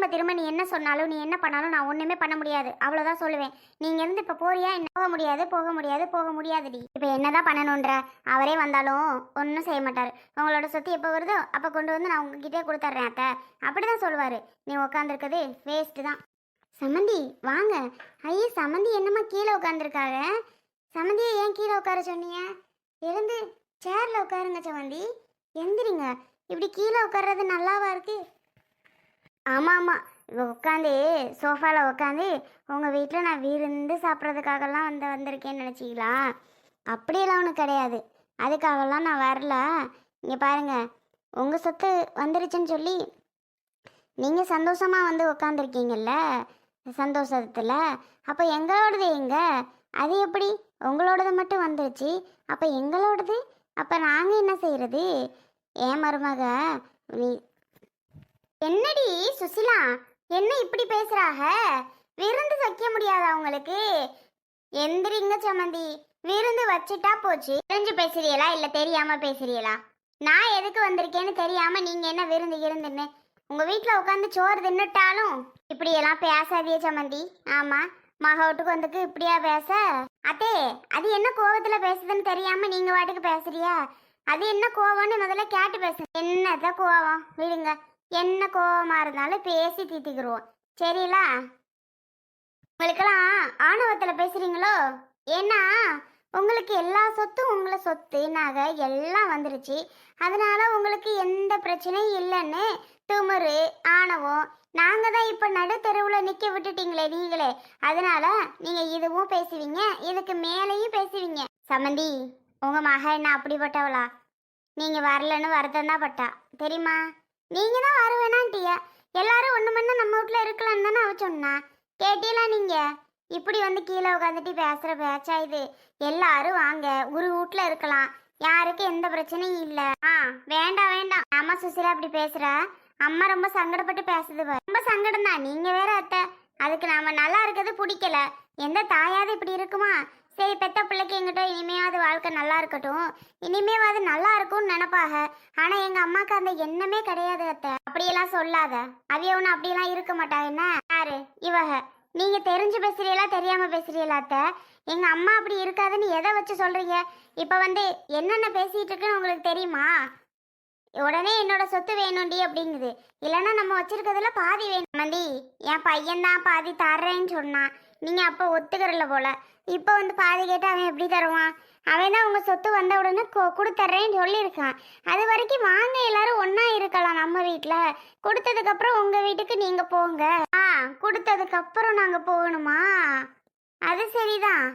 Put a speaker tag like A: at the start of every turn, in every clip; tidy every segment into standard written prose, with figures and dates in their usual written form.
A: திரும்ப திரும்ப நீ என்ன சொன்னாலும் நீ என்ன பண்ணாலும் நான் ஒண்ணுமே பண்ண முடியாது, அவ்வளவுதான் சொல்லுவேன். நீங்க இருந்து இப்ப போறியா என்ன? போக முடியாது, போக முடியாது, போக முடியாதுடி. இப்ப என்னதான் பண்ணணும்ன்ற? அவரே வந்தாலும் ஒன்றும் செய்ய மாட்டாரு. உங்களோட சொத்து எப்போ வருதோ அப்ப கொண்டு வந்து நான் உங்ககிட்டே கொடுத்துட்றேன் அத்தை, அப்படிதான் சொல்லுவாரு. நீ உட்காந்துருக்கிறது வேஸ்ட் தான். சமந்தி வாங்க. ஐயே சமந்தி என்னம்மா கீழே உட்காந்துருக்காங்க? சமந்தியை ஏன் கீழே உட்கார சொன்னீங்க? எழுந்து சேர்ல உட்காருங்க சமந்தி, எந்திரிங்க. இப்படி கீழே உட்கார்றது நல்லாவா இருக்கு? ஆமாம் ஆமாம், இப்போ உட்காந்து சோஃபாவில் உட்காந்து உங்கள் வீட்டில் நான் விருந்து சாப்பிட்றதுக்காகலாம் வந்திருக்கேன்னு நினச்சிங்களா? அப்படியெல்லாம் ஒன்றும் கிடையாது, அதுக்காகலாம் நான் வரல. இங்கே பாருங்க, உங்கள் சொத்து வந்துருச்சுன்னு சொல்லி நீங்கள் சந்தோஷமாக வந்து உட்காந்துருக்கீங்கல்ல சந்தோஷத்தில், அப்போ எங்களோடது எங்க? அது எப்படி உங்களோடது மட்டும் வந்துருச்சு, அப்போ எங்களோடது? அப்போ நாங்கள் என்ன செய்கிறது? ஏன் மருமக நீ என்னடி சுசிலா, என்ன இப்படி பேசுறாக? விருந்து வைக்க முடியாதா உங்களுக்கு? எந்திரிங்க சமந்தி, விருந்து வச்சுட்டா போச்சு. தெரிஞ்சு பேசுறீங்களா இல்ல தெரியாம பேசுறீங்களா? நான் எதுக்கு வந்திருக்கேன்னு தெரியாம நீங்க என்ன விருந்து இருந்துன்னு உங்க வீட்டுல உட்காந்து சோறு தின்னுட்டாலும் இப்படியெல்லாம் பேசாதியே சமந்தி. ஆமா, மக வீட்டுக்கு வந்துக்கு இப்படியா பேச? அத்தே, அது என்ன கோவத்துல பேசுதுன்னு தெரியாம நீங்க வாட்டுக்கு பேசுறியா? அது என்ன கோவம்னு முதல்ல கேட்டு பேசு. என்னத கோவம் விடுங்க, என்ன கோவமா இருந்தாலும் பேசி தீர்த்துக்கிடுவோம், சரிங்களா? உங்களுக்கெல்லாம் ஆணவத்தில் பேசுறீங்களோ? ஏன்னா உங்களுக்கு எல்லா சொத்தும் உங்களை சொத்து நகை எல்லாம் வந்துருச்சு, அதனால உங்களுக்கு எந்த பிரச்சனையும் இல்லைன்னு திமிரு ஆணவம். நாங்க தான் இப்ப நடு தெருவில் நிக்க விட்டுட்டீங்களே நீங்களே, அதனால நீங்க இதுவும் பேசுவீங்க, இதுக்கு மேலேயும் பேசுவீங்க. சமந்தி, உங்க மக என்ன அப்படிப்பட்டவளா? நீங்க வரலன்னு வருத்தம் தான் பட்டா தெரியுமா? நீங்க தான் வருவேனான்ட்டிய. எல்லாரும் ஒண்ணு மண்ணு நம்ம வீட்டுல இருக்கலாம்னு தானே அவ சொன்னா, கேட்டீங்களா நீங்க? இப்படி வந்து கீழே உட்காந்துட்டு பேசுற பேச்சா இது? எல்லாரும் வாங்க, ஒரு வீட்டுல இருக்கலாம், யாருக்கு எந்த பிரச்சனையும் இல்ல. வேண்டாம் வேண்டாம், அம்மா சுசிலா அப்படி பேசுற, அம்மா ரொம்ப சங்கடப்பட்டு பேசுது. ரொம்ப சங்கடம் தான், நீங்க வேற அத்தை. அதுக்கு நாம நல்லா இருக்கிறது பிடிக்கல. எந்த தாயாவது இப்படி இருக்குமா? சரி, பெத்த பிள்ளைக்கு எங்கிட்ட இனிமையாவது வாழ்க்கை நல்லா இருக்கட்டும், இனிமேவாது நல்லா இருக்கும்னு நினைப்பாக. ஆனா எங்க அம்மாக்கு அந்த எண்ணமே கிடையாது அத்தை. அப்படியெல்லாம் சொல்லாத, அவிய ஒண்ணு அப்படியெல்லாம் இருக்க மாட்டாங்க. என்ன யாரு இவக? நீங்க தெரிஞ்சு பேசுறீங்களா தெரியாம பேசுறீங்களா அத்தை? எங்க அம்மா அப்படி இருக்காதுன்னு எதை வச்சு சொல்றீங்க? இப்ப வந்து என்னென்ன பேசிட்டு இருக்குன்னு உங்களுக்கு தெரியுமா? உடனே என்னோட சொத்து வேணும்டி அப்படிங்குது, இல்லைன்னா நம்ம வச்சிருக்கிறதுல பாதி வேணும். மந்தி, என் பையன் தான் பாதி தர்றேன்னு சொன்னான், நீங்க அப்ப ஒத்துக்கிறல போல. இப்ப வந்து பாதி கேட்டு அவன் எப்படி தருவான்? அவன் தான் உங்க சொத்து வந்த உடனே கொடுத்துட்றேன்னு சொல்லியிருக்கான். அது வரைக்கும் வாங்க, எல்லாரும் ஒன்னா இருக்கலாம் நம்ம வீட்டுல. கொடுத்ததுக்கு அப்புறம் உங்க வீட்டுக்கு நீங்க போங்க. கொடுத்ததுக்கு அப்புறம் நாங்க போகணுமா? அது சரிதான்,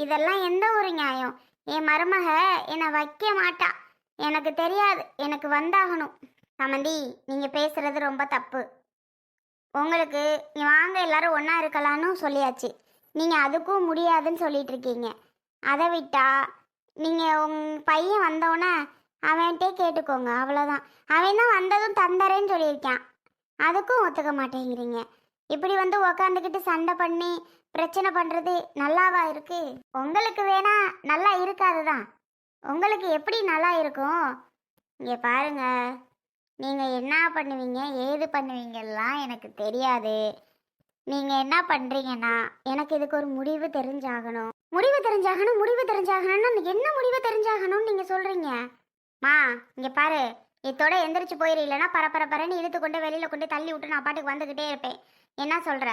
A: இதெல்லாம் எந்த ஒரு நியாயம்? என் மருமக என்னை வைக்க மாட்டா, எனக்கு தெரியாது, எனக்கு வந்தாகணும். சமந்தி, நீங்க பேசுறது ரொம்ப தப்பு. உங்களுக்கு நீ வாங்க எல்லாரும் ஒன்றா இருக்கலான்னு சொல்லியாச்சு, நீங்கள் அதுக்கும் முடியாதுன்னு சொல்லிட்டு இருக்கீங்க. அதை விட்டா நீங்கள் உங்கள் பையன் வந்தோடனே அவன்கிட்டே கேட்டுக்கோங்க, அவ்வளோதான். அவன் தான் வந்ததும் தந்தரேன்னு சொல்லியிருக்கான், அதுக்கும் ஒத்துக்க மாட்டேங்கிறீங்க. இப்படி வந்து உக்காந்துக்கிட்டு சண்டை பண்ணி பிரச்சனை பண்ணுறது நல்லாவா இருக்கு? உங்களுக்கு வேணா நல்லா இருக்காது தான், உங்களுக்கு எப்படி நல்லா இருக்கும்? இங்கே பாருங்க, நீங்கள் என்ன பண்ணுவீங்க ஏது பண்ணுவீங்கலாம் எனக்கு தெரியாது. நீங்கள் என்ன பண்ணுறீங்கன்னா எனக்கு இதுக்கு ஒரு முடிவு தெரிஞ்சாகணும். முடிவு தெரிஞ்சாகணும்னா என்ன முடிவு தெரிஞ்சாகணும்னு நீங்கள் சொல்கிறீங்க? மா, இங்கே பாரு, இதோட எந்திரிச்சு போயிரு, இல்லைன்னா பரபரன்னு இழுத்து கொண்டு வெளியில் கொண்டு தள்ளி விட்டு நான் பாட்டுக்கு வந்துக்கிட்டே இருப்பேன். என்ன சொல்கிற?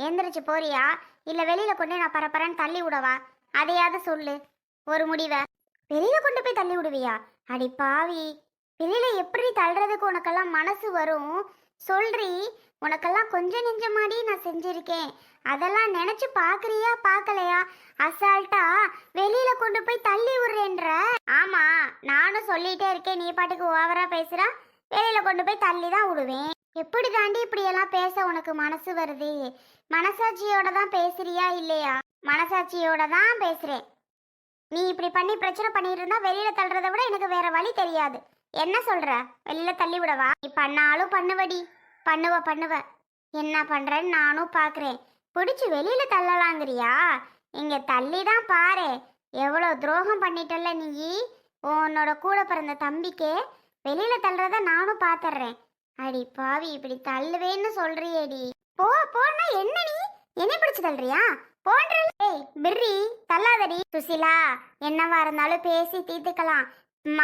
A: எந்திரிச்சு போறியா இல்லை வெளியில் கொண்டு நான் பரபரன்னு தள்ளி விடவா? அதையாவது சொல்லு ஒரு முடிவை. வெளியில கொண்டு போய் தள்ளி விடுவியா? அடி பாவி, வெளியில எப்படி தள்ளுறதுக்கு உனக்கெல்லாம் மனசு வரும் சொல்றி? உனக்கெல்லாம் கொஞ்சம் நெஞ்சமாடி நான் செஞ்சிருக்கேன், அதெல்லாம் நினைச்சு பாக்குறியா பார்க்கலையா? அசால்ட்டா வெளியில கொண்டு போய் தள்ளி விடுறேன்ற. ஆமா, நானும் சொல்லிட்டே இருக்கேன், நீ பாட்டுக்கு ஓவரா பேசுறா. வெளியில கொண்டு போய் தள்ளி தான் விடுவேன். எப்படி தாண்டி இப்படி எல்லாம் பேச உனக்கு மனசு வருது? மனசாட்சியோட தான் பேசுறியா இல்லையா? மனசாட்சியோட தான் பேசுறேன். நீ இப்படி பண்ணி பிரச்சனை பண்ணிட்டு இருந்தா வெளியில தள்ளுறத விட எனக்கு வேற வழி தெரியாது. என்ன சொல்ற? வெளியில தள்ளி விடவா? நீ பண்ணாலும் பண்ணுவடி, பண்ணுவ. என்ன பண்றேன்னு நானும் பாக்குறேன். பிடிச்சி வெளியில தள்ளலாங்கிறியா? இங்க தள்ளி தான் பாரு, எவ்வளவு துரோகம் பண்ணிட்டல்ல நீ. உன்னோட கூட பிறந்த தம்பிக்கே வெளியில தள்ளுறத நானும் பாத்துறேன். அடி பாவி, இப்படி தள்ளுவேன்னு சொல்றியேடி. போ போனா என்ன நீ என்னை பிடிச்சு தள்ளுறியா? போன்ற பிர்ரி தள்ளாதடி. சுசிலா, என்னவா இருந்தாலும் பேசி தீர்த்துக்கலாம்.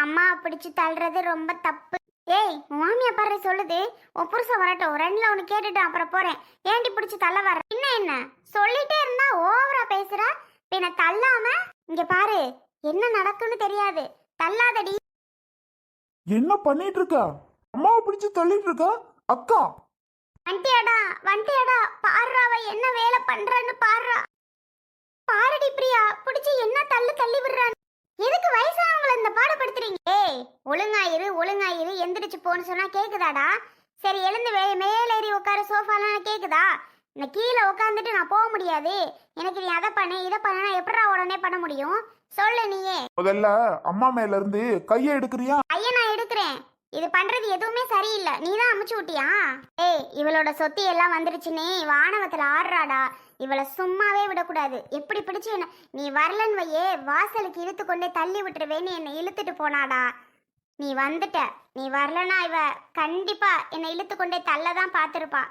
A: அம்மா பிடிச்சு தள்ளுறது ரொம்ப தப்பு. ஏய், உன் மாமியா பாரு சொல்லுது. உன் புருஷன் வரட்டும், ரெண்டுல ஒன்று கேட்டுட்டு அப்புறம் போறேன். ஏண்டி பிடிச்சு தள்ள வர? என்ன சொல்லிட்டே இருந்தா ஓவரா பேசுற. பின்ன தள்ளாம இங்க பாரு, என்ன நடக்குன்னு தெரியாது. தள்ளாதடி.
B: என்ன பண்ணிட்டு இருக்கா? அம்மாவை பிடிச்சு தள்ளிட்டு இருக்கா அக்கா.
A: வண்டியாடா பாருடா, அவ என்ன வேலை பண்றான்னு பாருடா. பாருடி பிரியா, பிடிச்சு என்ன தள்ளி விடுறான். எதுக்கு வயசானவங்களை இந்த பாடப்படுத்துறீங்க? ஏய், ஒழுங்காயிரு எந்திரிச்சு போன்னு சொன்னா கேக்குதாடா? சரி, எழுந்து மேலேறி உட்காரு. சோஃபாலாம் கேக்குதா? இந்த கீழே உட்காந்துட்டு நான் போக முடியாது. எனக்கு நீ அதை பண்ணு இதை பண்ணா எப்படா உடனே பண்ண முடியும்? சொல்லு நீயே.
B: முதல்ல அம்மா மேல இருந்து கையை எடுக்கிறியா?
A: ஐயா, நான் எடுக்கிறேன். இது பண்றது எதுவுமே சரியில்லை. நீ தான் அமுச்சு விட்டியா? ஏய், இவளோட சொத்து எல்லாம் வந்துருச்சுன்னு வானவத்துல ஆடுறாடா. இவளை சும்மாவே விடக்கூடாது. எப்படி பிடிச்சு என்ன நீ வரலன்னு வையே, வாசலுக்கு இழுத்து கொண்டே தள்ளி விட்டுருவேன்னு என்னை இழுத்துட்டு போனாடா. நீ வந்துட்ட. நீ வரலன்னா இவ கண்டிப்பா என்னை இழுத்து கொண்டே தள்ளதான் பார்த்துருப்பா.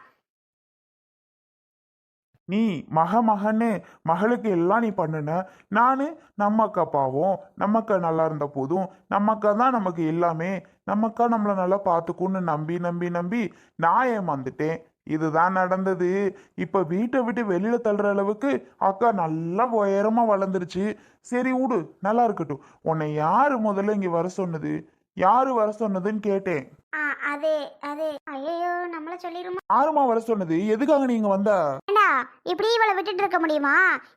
B: நீ மகன்னு மகளுக்கு எல்லாம் நீ பண்ணுன. நானு நம்ம அக்கா பாவம், நம்ம அக்கா நல்லா இருந்த போதும், நம்ம அக்கா தான் நமக்கு எல்லாமே, நம்ம அக்கா நம்மளை நல்லா பார்த்துக்குன்னு நம்பி நம்பி நம்பி நான் ஏமாந்துட்டேன். இதுதான் நடந்தது. இப்ப வீட்டை விட்டு வெளியில தள்ளுற அளவுக்கு அக்கா நல்லா உயரமா வளர்ந்துருச்சு. சரி விடு, நல்லா இருக்கட்டும். உன்னை யாரு முதல்ல இங்க வர சொன்னது? யாரு வர சொன்னதுன்னு கேட்டேன்.
A: அது அது ஐயோ, நம்மள சொல்லிருமா?
B: யாருமா வர சொன்னது? எதுக்காக நீங்க வந்தா?
A: இப்படி இவளை விட்டுட்டு இருக்க முடியுமா?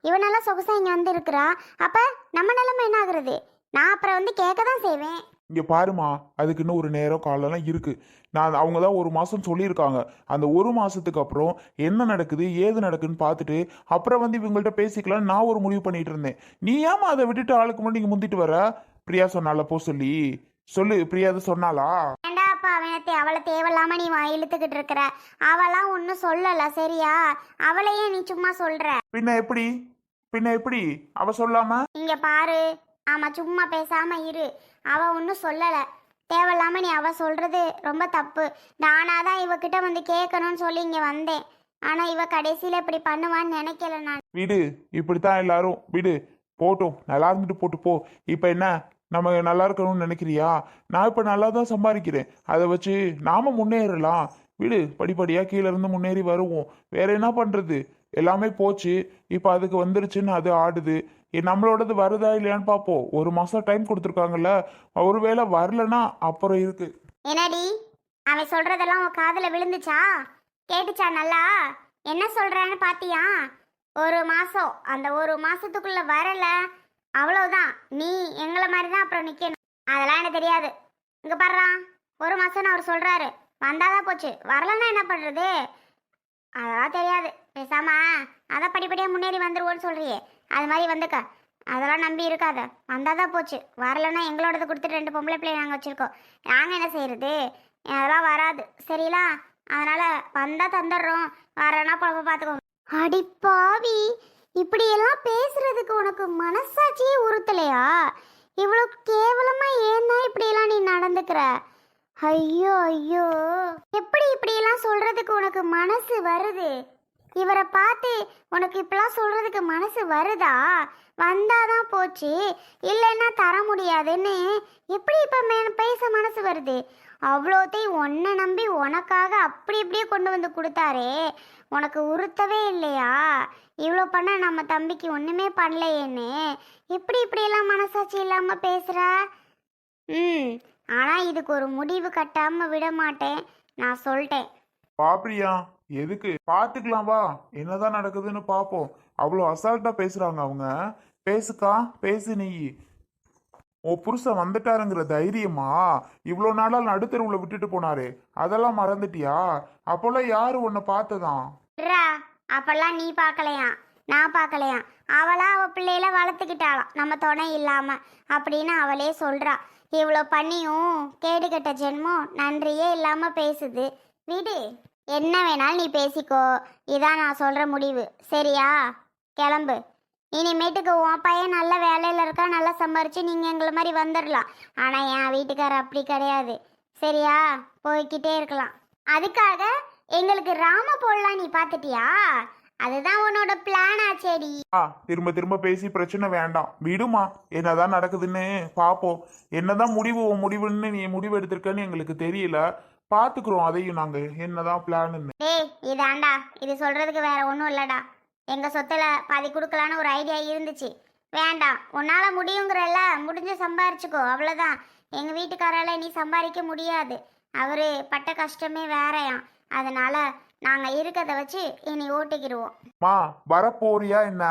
A: இவனெல்லாம் சொகுசா இங்க வந்து இருக்கிறா. அப்ப நம்ம நிலைமை என்ன ஆகுறது? நான் அப்புறம் வந்து கேட்க தான் செய்வேன்.
B: இங்க பாருமா, அதுக்கு இன்னும் ஒரு நேரம் காலம்லாம் இருக்கு. அவங்க தான் 1 மாசம் சொல்லியிருக்காங்க. அந்த 1 மாசத்துக்கு அப்புறம் என்ன நடக்குது ஏது நடக்குதுன்னு பார்த்துட்டு அப்புறம் வந்து இவங்கள்ட்ட பேசிக்கலாம் நான் ஒரு முடிவு பண்ணிட்டு இருந்தேன். நீ ஏமா அதை விட்டுட்டு ஆளுக்கு முன்னாடி நீங்க முந்திட்டு வர? பிரியா சொன்னால போ சொல்லு. பிரியா அது சொன்னாலா?
A: அவளை தேவையில்லாம நீ இழுத்துக்கிட்டு இருக்கிற. அவெல்லாம் ஒன்னும் சொல்லல, சரியா? அவளையே நீ சும்மா சொல்ற.
B: பின்ன எப்படி அவ சொல்லாம?
A: இங்க பாரு, ஆமா, சும்மா பேசாம இரு. அவ ஒன்னும் சொல்லல. தேவையில்லாம நீ அவ சொல்றது ரொம்ப தப்பு. நானாதான் இவகிட்ட வந்து கேட்கணும்னு சொல்லி இங்க வந்தேன். ஆனா இவ கடைசியில இப்படி பண்ணுவான்னு நினைக்கல நான்.
B: விடு, இப்படித்தான் எல்லாரும். விடு, போட்டும், நல்லா இருந்துட்டு போட்டு போ. இப்ப என்ன, நம்ம நல்லா இருக்கணும்னு நினைக்கிறியா? நான் இப்போ நல்லா தான் சம்பாதிக்கிறேன். அதை வச்சு நாம முன்னேறலாம். விடு, படிப்படியாக கீழே இருந்து முன்னேறி வருவோம். வேற என்ன பண்ணுறது? எல்லாமே போச்சு. இப்போ அதுக்கு வந்துருச்சுன்னு அது ஆடுது. நம்மளோடது வருதா இல்லையான்னு பார்ப்போம். 1 மாதம் டைம் கொடுத்துருக்காங்கல்ல. ஒருவேளை வரலன்னா அப்புறம் இருக்கு.
A: என்னடி அவன் சொல்றதெல்லாம் உன் காதுல விழுந்துச்சா? கேட்டுச்சா நல்லா? என்ன சொல்றான்னு பாத்தியா? 1 மாசம், அந்த 1 மாசத்துக்குள்ள வரல, அவ்வளவுதான். நீ எங்களை மாதிரி தான் அப்புறம் நிக்கணும். அதெல்லாம் எனக்கு தெரியாது. இங்க பாடுறா, 1 மாசம்னு அவர் சொல்றாரு. வந்தாதான் போச்சு, வரலன்னா என்ன பண்றது? அதெல்லாம் தெரியாது. பேசாம அதான் படிப்படியா முன்னேறி வந்துருவோன்னு சொல்றியே, அது மாதிரி வந்துக்க. அதெல்லாம் நம்பி இருக்காத. வந்தாதான் போச்சு, வரலன்னா எங்களோடது கொடுத்துட்டு 2 பொம்பளை பிள்ளை நாங்கள் வச்சிருக்கோம். நாங்கள் என்ன செய்யறது? அதெல்லாம் வராது, சரிங்களா? அதனால வந்தா தந்துடுறோம், வரேன்னா குழப்ப பார்த்துக்கோங்க. அடிப்பாவி, இப்படியெல்லாம் பேசுறதுக்கு உனக்கு மனசாட்சியே உறுத்தலையா? இவ்வளோ கேவலமா ஏன்னா இப்படியெல்லாம் நீ நடந்துக்கிற? ஐயோ ஐயோ, எப்படி இப்படியெல்லாம் சொல்றதுக்கு உனக்கு மனசு வருது? இவரை பார்த்து உனக்கு இப்பெல்லாம் சொல்றதுக்கு மனசு வருதா? வந்தாதான் போச்சு, இல்லைன்னா தர முடியாதுன்னு எப்படி இப்ப பேச மனசு வருது? அவ்வளோத்தையும் உன்னை நம்பி உனக்காக அப்படி இப்படியே கொண்டு வந்து கொடுத்தாரே, உனக்கு உறுத்தவே இல்லையா? இவ்வளோ பண்ண நம்ம தம்பிக்கு ஒன்றுமே பண்ணலையேன்னு இப்படியெல்லாம் மனசாட்சி இல்லாமல் பேசுகிற? ஆனால் இதுக்கு ஒரு முடிவு கட்டாமல் விட மாட்டேன், நான் சொல்லிட்டேன்.
B: பாப்பிரியா, எதுக்கு? பார்த்துக்கலாம், வா, என்னதான் நடக்குதுன்னு பார்ப்போம். அவ்வளோ அசால்ட்டாக பேசுகிறாங்க அவங்க. பேசுக்கா, பேசு. நீ உன் புருஷன் வந்துட்டாருங்கிற தைரியமா இவ்வளோ நாளால் நடுத்தருவில் விட்டுட்டு போனாரு, அதெல்லாம் மறந்துட்டியா? அப்போல்லாம் யாரு உன்னை பார்த்ததான்?
A: அப்பெல்லாம் நீ பார்க்கலையா, நான் பார்க்கலையா? அவளா அவ பிள்ளையில வளர்த்துக்கிட்டாளாம் நம்ம துணை இல்லாம அப்படின்னு அவளே சொல்றா. இவ்வளோ பண்ணியும் கேடுகட்ட ஜென்மம் நன்றியே இல்லாம பேசுது. விடு, என்ன வேணாலும் நீ பேசிக்கோ. இதான் நான் சொல்ற முடிவு, சரியா? கிளம்பு. இனிமேட்டுக்கு உன் பையன் நல்ல வேலையில் இருக்கா, நல்லா சம்பாரிச்சு நீங்கள் எங்களை மாதிரி வந்துடலாம். ஆனால் என் வீட்டுக்காரர் அப்படி கிடையாது, சரியா? போய்கிட்டே இருக்கலாம். அதுக்காக எங்களுக்கு ராம போடலாம் நீ பார்த்துட்டியா? அதுதான் உன்னோட பிளான் ஆச்சேடி.
B: திரும்ப திரும்ப பேசி பிரச்சனை வேண்டாம், விடுமா. என்னதான் நடக்குதுன்னு பாப்போம். என்னதான் உன் முடிவுன்னு நீ முடிவு எடுத்திருக்கன்னு எங்களுக்கு தெரியல. பாத்துக்கிறோம் அதையும் நாங்க என்னதான் பிளான்னு.
A: டேய் இதாண்டா, இது சொல்றதுக்கு வேற ஒன்றும் இல்லடா. எங்க சொத்துல பாதி கொடுக்கலான்னு ஒரு ஐடியா இருந்துச்சு. வேண்டாம், உன்னால முடியுங்கிறல்ல, முடிஞ்சு சம்பாரிச்சுக்கோ, அவ்வளோதான். எங்க வீட்டுக்காரால நீ சம்பாதிக்க முடியாது. அவரு பட்ட கஷ்டமே வேறையாம். அதனால நாங்க இருக்கதை வச்சு இனி ஓட்டிக்கிடுவோம்.
B: மா வரப்போறியா என்ன?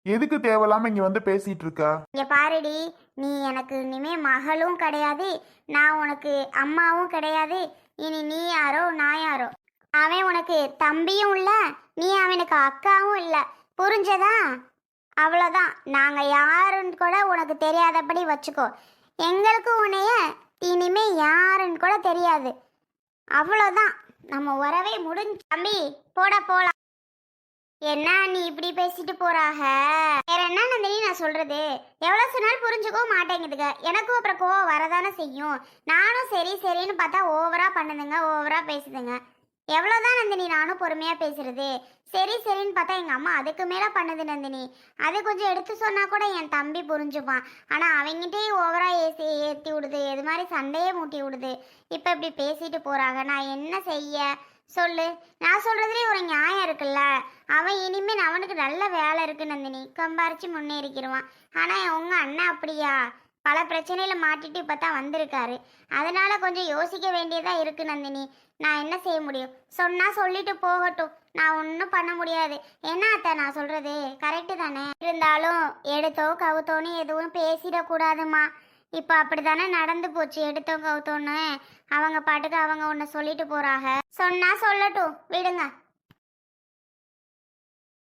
B: எதுக்கு தேவையில்லாம இங்க வந்து பேசிட்டு இருக்க?
A: இங்க பாருடி, நீ எனக்கு இனிமே மகளும் கிடையாது, நான் உனக்கு அம்மாவும் கிடையாது. இனி நீ யாரோ நான் யாரோ. அவன் உனக்கு தம்பியும் இல்ல, நீ அவனுக்கு அக்காவும் இல்ல. புரிஞ்சதா? அவ்வளோதான். நாங்க யாருன்னு கூட உனக்கு தெரியாதபடி வச்சுக்கோ. எங்களுக்கு உன்னைய இனிமே யாருன்னு கூட தெரியாது. அவ்வளோதான், நம்ம உறவே முடிஞ்சு. தம்பி போடா போலாம். என்ன நீ இப்படி பேசிட்டு போறாக? வேற என்ன நந்தினி நான் சொல்றது? எவ்வளவு சொன்னாலும் புரிஞ்சுக்கோ மாட்டேங்குதுங்க. எனக்கும் அப்புறம் கோவம் வரதானே செய்யும். நானும் சரி சரின்னு பார்த்தா ஓவரா பண்ணுதுங்க, ஓவரா பேசுதுங்க. எவ்வளவுதான் நந்தினி நானும் பொறுமையா பேசுறது? சரி சரின்னு பார்த்தா எங்க அம்மா அதுக்கு மேல பண்ணுது நந்தினி. அது கொஞ்சம் எடுத்து சொன்னா கூட என் தம்பி புரிஞ்சுப்பான். ஆனா அவங்கிட்டே ஓவரா ஏத்தி விடுது, இது மாதிரி சண்டையே மூட்டி விடுது. இப்ப இப்படி பேசிட்டு போறாங்க, நான் என்ன செய்ய சொல்லு? நான் சொல்றதுலேயே ஒரு நியாயம் இருக்குல்ல. அவன் இனிமேல் அவனுக்கு நல்ல வேலை இருக்கு நந்தினி, சம்பாரிச்சு முன்னேறிக்கிடுவான். ஆனா உங்க அண்ணன் அப்படியா? பல பிரச்சனையில மாட்டிட்டு இப்பதான் வந்திருக்காரு. அதனால கொஞ்சம் யோசிக்க வேண்டியதா இருக்கு நந்தினி. நான் என்ன செய்ய முடியும்? சொன்னா சொல்லிட்டு போகட்டும், நான் ஒன்றும் பண்ண முடியாது. என்ன அத்தை நான் சொல்றது கரெக்டு தானே? இருந்தாலும் எடுத்தோ கவுத்தோன்னு எதுவும் பேசிடக்கூடாதுமா. இப்போ அப்படித்தானே நடந்து போச்சு. எடுத்தோம் கவுத்தோன்னு அவங்க பாட்டுக்கு அவங்க ஒன்று சொல்லிட்டு போறாங்க. சொன்னா சொல்லட்டும், விடுங்க.